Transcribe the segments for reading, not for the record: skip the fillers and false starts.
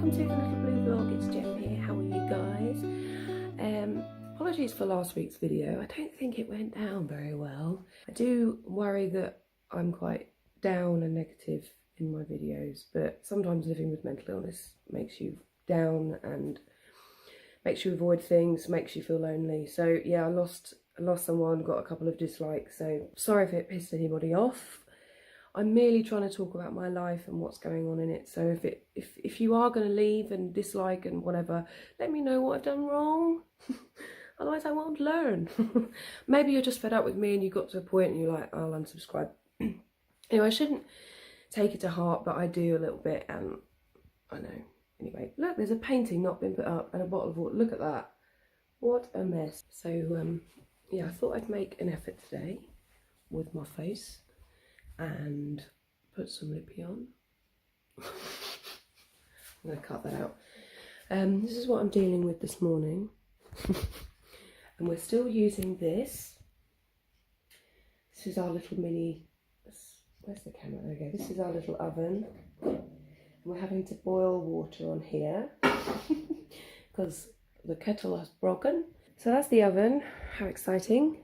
welcome to the Little Blue Vlog. It's Jeff here. How are you guys? Apologies for last week's video. I don't think it went down very well. I do worry that I'm quite down and negative in my videos, but sometimes living with mental illness makes you down and makes you avoid things, makes you feel lonely. So yeah, I lost someone, got a couple of dislikes, so sorry if it pissed anybody off. I'm merely trying to talk about my life and what's going on in it. So if you are going to leave and dislike and whatever, let me know what I've done wrong. Otherwise I won't learn. Maybe you're just fed up with me and you got to a point and you're like, I'll unsubscribe. Anyway, I shouldn't take it to heart, but I do a little bit, and I know. Anyway, look, there's a painting not been put up and a bottle of water. Look at that. What a mess. So yeah, I thought I'd make an effort today with my face and put some lippy on. I'm going to cut that out. This is what I'm dealing with this morning. And we're still using this. This is our little mini, where's the camera? There we go. This is our little oven. And we're having to boil water on here because the kettle has broken. So that's the oven. How exciting.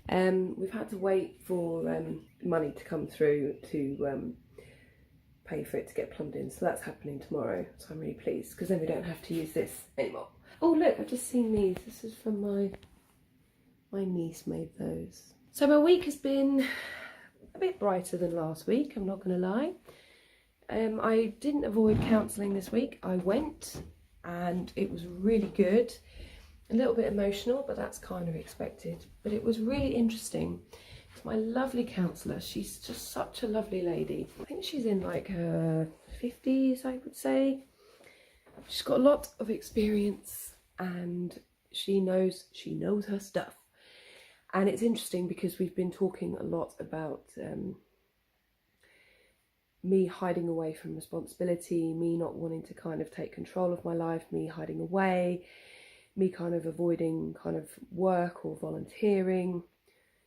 We've had to wait for money to come through to pay for it to get plumbed in, so that's happening tomorrow, so I'm really pleased because then we don't have to use this anymore. Oh look, I've just seen these. This is from my niece made those. So my week has been a bit brighter than last week, I'm not going to lie. I didn't avoid counselling this week. I went and it was really good. A little bit emotional, but that's kind of expected. But it was really interesting. It's my lovely counsellor. She's just such a lovely lady. I think she's in like her 50s, I would say. She's got a lot of experience and she knows her stuff. And it's interesting because we've been talking a lot about me hiding away from responsibility, me not wanting to kind of take control of my life, me hiding away, me kind of avoiding kind of work or volunteering,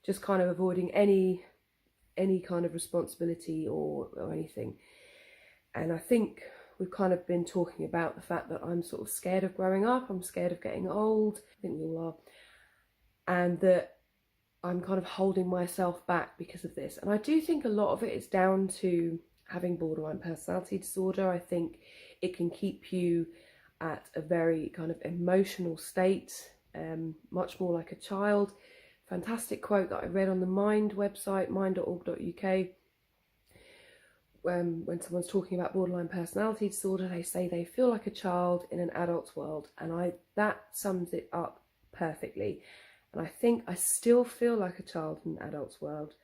just kind of avoiding any kind of responsibility or anything. And I think we've kind of been talking about the fact that I'm sort of scared of growing up, I'm scared of getting old, I think we all are, and that I'm kind of holding myself back because of this. And I do think a lot of it is down to having borderline personality disorder. I think it can keep you at a very kind of emotional state, much more like a child. Fantastic quote that I read on the Mind website, mind.org.uk. When someone's talking about borderline personality disorder, they say they feel like a child in an adult's world, and that sums it up perfectly. And I think I still feel like a child in an adult's world.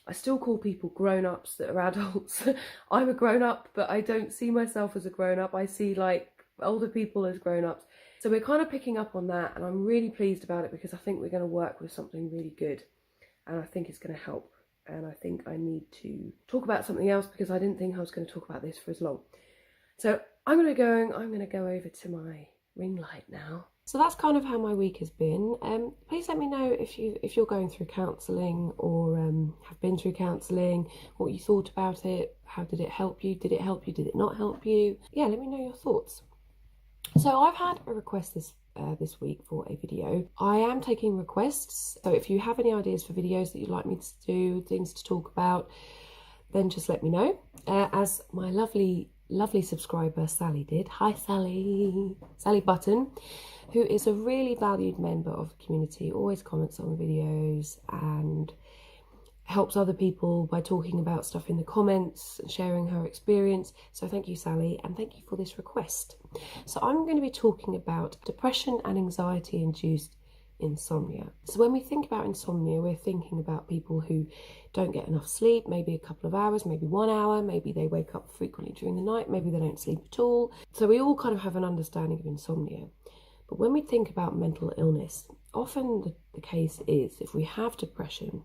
I still call people grown-ups that are adults. I'm a grown-up, but I don't see myself as a grown-up. I see like older people as grown-ups. So we're kind of picking up on that, and I'm really pleased about it because I think we're going to work with something really good, and I think it's going to help. And I think I need to talk about something else because I didn't think I was going to talk about this for as long. So I'm going to go over to my ring light now. So that's kind of how my week has been. Please let me know if you're going through counselling or have been through counselling, what you thought about it, how did it help you, did it help you, did it not help you? Yeah, let me know your thoughts. So I've had a request this week for a video. I am taking requests, so if you have any ideas for videos that you'd like me to do, things to talk about, then just let me know. As my lovely subscriber Sally did. Hi Sally Button, who is a really valued member of the community, always comments on the videos and helps other people by talking about stuff in the comments and sharing her experience. So thank you, Sally, and thank you for this request. So I'm going to be talking about depression and anxiety induced insomnia. So when we think about insomnia, we're thinking about people who don't get enough sleep, maybe a couple of hours, maybe 1 hour, maybe they wake up frequently during the night, maybe they don't sleep at all. So we all kind of have an understanding of insomnia. But when we think about mental illness, often the case is if we have depression,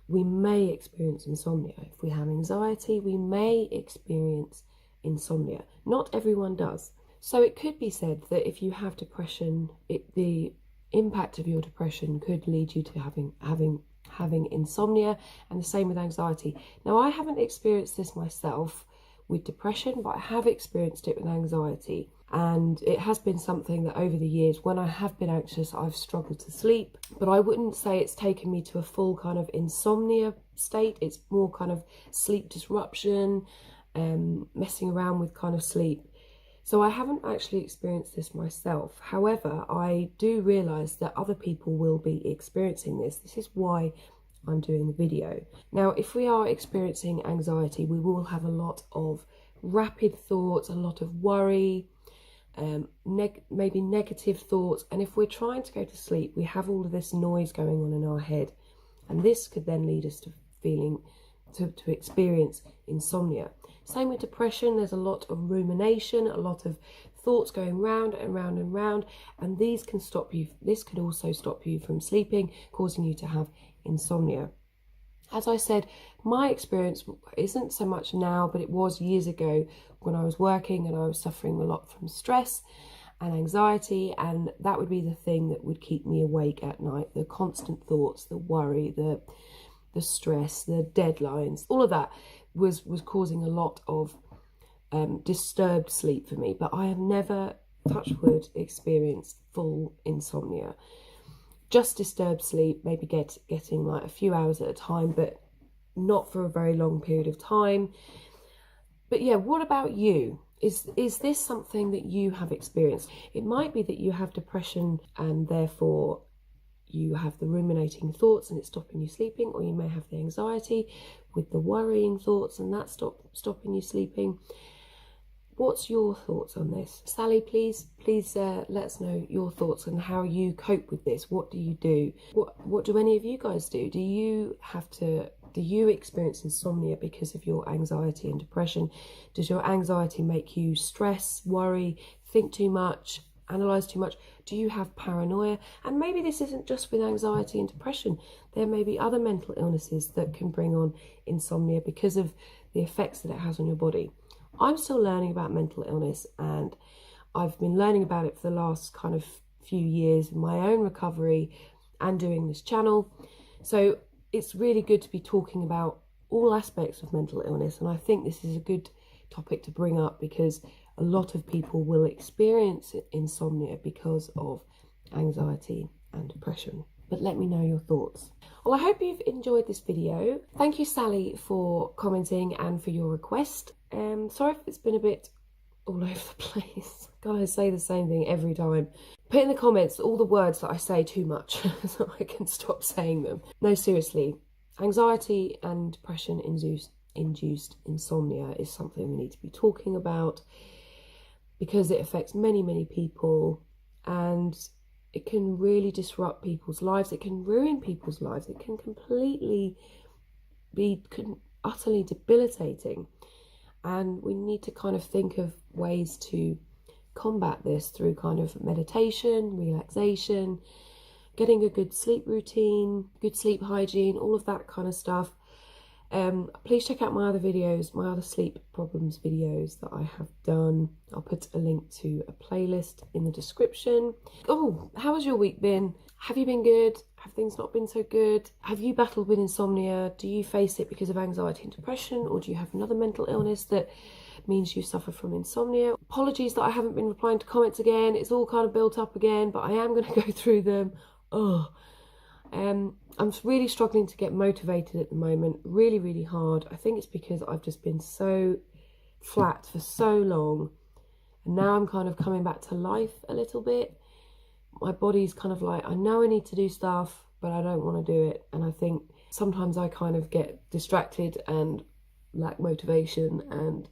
we may experience insomnia. If we have anxiety, we may experience insomnia. Not everyone does. So it could be said that if you have depression, the impact of your depression could lead you to having insomnia, and the same with anxiety. Now, I haven't experienced this myself with depression, but I have experienced it with anxiety. And it has been something that over the years, when I have been anxious, I've struggled to sleep. But I wouldn't say it's taken me to a full kind of insomnia state. It's more kind of sleep disruption, messing around with kind of sleep. So I haven't actually experienced this myself. However, I do realise that other people will be experiencing this. This is why I'm doing the video. Now, if we are experiencing anxiety, we will have a lot of rapid thoughts, a lot of worry, maybe negative thoughts. And if we're trying to go to sleep, we have all of this noise going on in our head. And this could then lead us to to experience insomnia. Same with depression. There's a lot of rumination, a lot of thoughts going round and round and round, and these can stop you. This could also stop you from sleeping, causing you to have insomnia. As I said, my experience isn't so much now, but it was years ago when I was working and I was suffering a lot from stress and anxiety, and that would be the thing that would keep me awake at night. The constant thoughts, the worry, the stress, the deadlines, all of that was causing a lot of disturbed sleep for me. But I have never, touch wood, experienced full insomnia. Just disturbed sleep, maybe getting like a few hours at a time, but not for a very long period of time. But yeah, what about you? Is this something that you have experienced? It might be that you have depression and therefore you have the ruminating thoughts and it's stopping you sleeping, or you may have the anxiety with the worrying thoughts and that's stopping you sleeping. What's your thoughts on this? Sally, please let us know your thoughts on how you cope with this. What do you do? What do any of you guys do? Do you experience insomnia because of your anxiety and depression? Does your anxiety make you stress, worry, think too much, analyze too much? Do you have paranoia? And maybe this isn't just with anxiety and depression. There may be other mental illnesses that can bring on insomnia because of the effects that it has on your body. I'm still learning about mental illness, and I've been learning about it for the last kind of few years in my own recovery and doing this channel. So it's really good to be talking about all aspects of mental illness, and I think this is a good topic to bring up because a lot of people will experience insomnia because of anxiety and depression. But let me know your thoughts. Well, I hope you've enjoyed this video. Thank you, Sally, for commenting and for your request. Sorry if it's been a bit all over the place. Gotta say the same thing every time. Put in the comments all the words that I say too much so I can stop saying them. No, seriously, anxiety and depression induced insomnia is something we need to be talking about because it affects many people, and it can really disrupt people's lives. It can ruin people's lives. It can completely be utterly debilitating. And we need to kind of think of ways to combat this through kind of meditation, relaxation, getting a good sleep routine, good sleep hygiene, all of that kind of stuff. Please check out my other videos, my other sleep problems videos that I have done. I'll put a link to a playlist in the description. Oh, how has your week been? Have you been good? Have things not been so good? Have you battled with insomnia? Do you face it because of anxiety and depression, or do you have another mental illness that means you suffer from insomnia? Apologies that I haven't been replying to comments again. It's all kind of built up again, but I am going to go through them. I'm really struggling to get motivated at the moment, really hard. I think it's because I've just been so flat for so long, and now I'm kind of coming back to life a little bit. My body's kind of like, I know I need to do stuff, but I don't want to do it. And I think sometimes I kind of get distracted and lack motivation and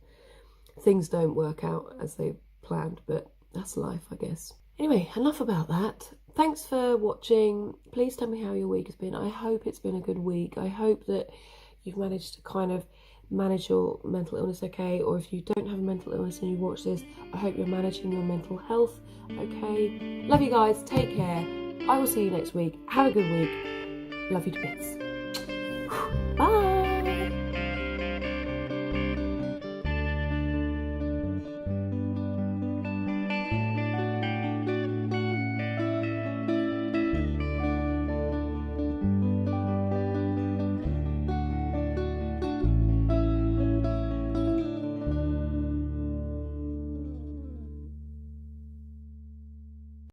things don't work out as they planned, but that's life, I guess. Anyway, enough about that. Thanks for watching. Please tell me how your week has been. I hope it's been a good week. I hope that you've managed to kind of manage your mental illness okay, or if you don't have a mental illness and you watch this, I hope you're managing your mental health okay. Love you guys. Take care. I will see you next week. Have a good week. Love you to bits. Bye.